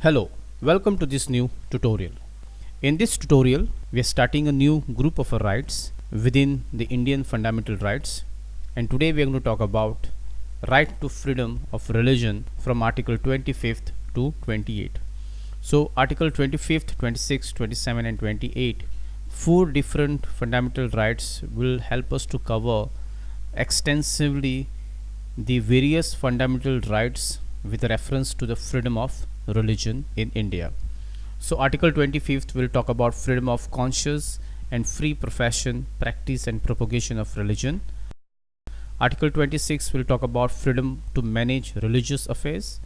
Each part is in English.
Hello, welcome to this new tutorial. In this tutorial, we are starting a new group of rights within the Indian fundamental rights, and today we are going to talk about right to freedom of religion from Article 25th to 28. So Article 25th, 26th, 27 and 28, four different fundamental rights will help us to cover extensively the various fundamental rights with reference to the freedom of religion in India. So Article 25th will talk about freedom of conscience and free profession, practice and propagation of religion. Article 26 will talk about freedom to manage religious affairs.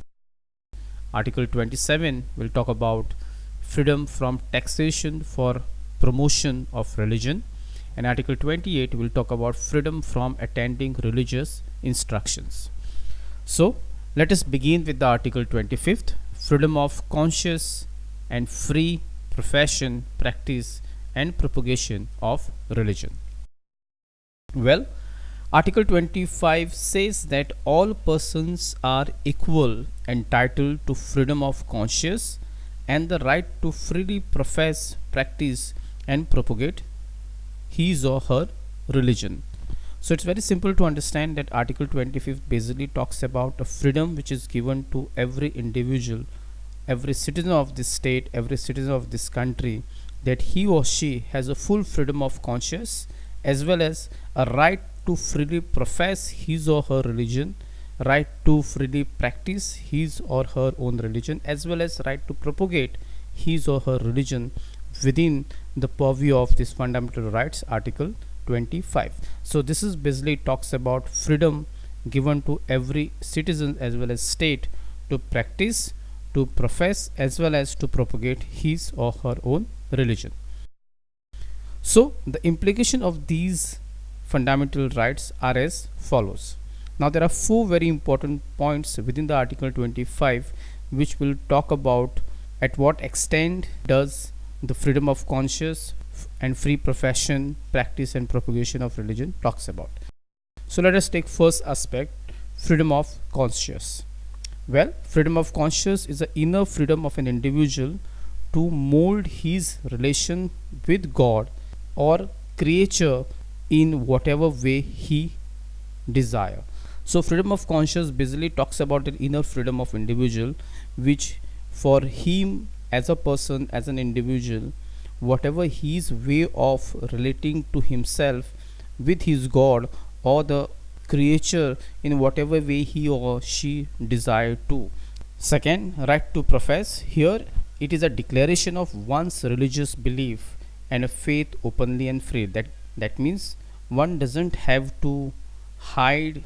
Article 27 will talk about freedom from taxation for promotion of religion, and Article 28 will talk about freedom from attending religious instructions. So let us begin with the Article 25th, freedom of conscience and free profession, practice and propagation of religion. Well, Article 25 says that all persons are equal, entitled to freedom of conscience and the right to freely profess, practice and propagate his or her religion. So it's very simple to understand that Article 25 basically talks about a freedom which is given to every individual, every citizen of this state, every citizen of this country, that he or she has a full freedom of conscience as well as a right to freely profess his or her religion, right to freely practice his or her own religion, as well as right to propagate his or her religion within the purview of this fundamental rights, Article 25. So this is basically talks about freedom given to every citizen as well as state to practice, to profess as well as to propagate his or her own religion. So the implication of these fundamental rights are as follows. Now there are four very important points within the Article 25 which will talk about at what extent does the freedom of conscience and free profession, practice and propagation of religion talks about. So let us take first aspect, freedom of conscience. Well, freedom of conscience is the inner freedom of an individual to mold his relation with God or creature in whatever way he desire. So freedom of conscience basically talks about the inner freedom of individual, which for him as a person, as an individual, whatever his way of relating to himself with his God or the creature in whatever way he or she desire to. Second, right to profess. Here it is a declaration of one's religious belief and a faith openly and free. That means one doesn't have to hide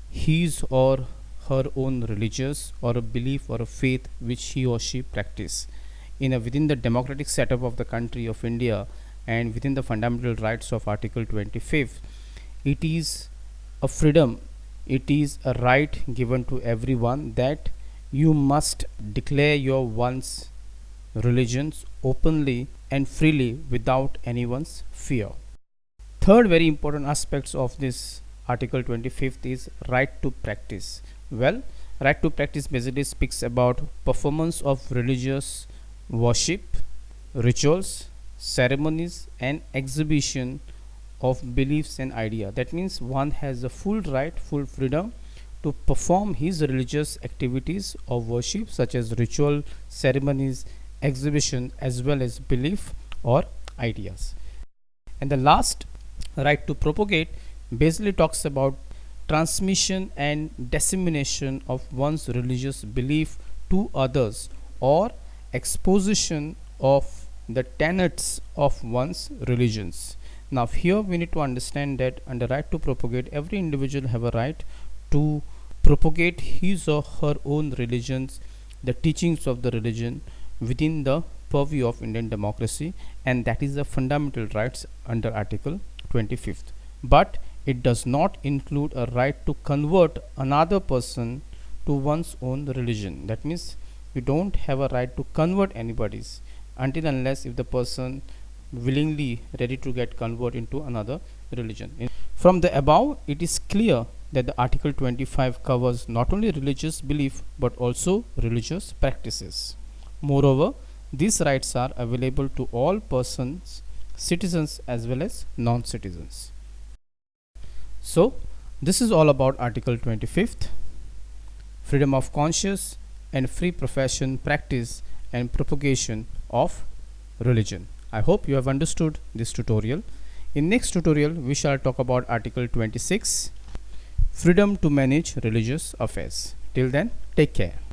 his or her own religious or a belief or a faith which he or she practice within the democratic setup of the country of India and within the fundamental rights of Article 25. It is a freedom, it is a right given to everyone that you must declare your one's religions openly and freely without anyone's fear. Third very important aspects of this Article 25 is right to practice. Well, right to practice basically speaks about performance of religious worship, rituals, ceremonies and exhibition of beliefs and idea. That means one has a full right, full freedom to perform his religious activities of worship such as ritual, ceremonies, exhibition as well as belief or ideas. And the last, right to propagate, basically talks about transmission and dissemination of one's religious belief to others or exposition of the tenets of one's religions. Now here we need to understand that under right to propagate, every individual have a right to propagate his or her own religions, the teachings of the religion within the purview of Indian democracy, and that is the fundamental rights under Article 25th. But it does not include a right to convert another person to one's own religion. That means you don't have a right to convert anybody's until unless if the person willingly ready to get convert into another religion. From the above, it is clear that the Article 25 covers not only religious belief but also religious practices. Moreover, these rights are available to all persons, citizens as well as non-citizens. So, this is all about Article 25th, freedom of conscience and free profession, practice and propagation of religion. I hope you have understood this tutorial. In next tutorial, we shall talk about Article 26, freedom to manage religious affairs. Till then, take care.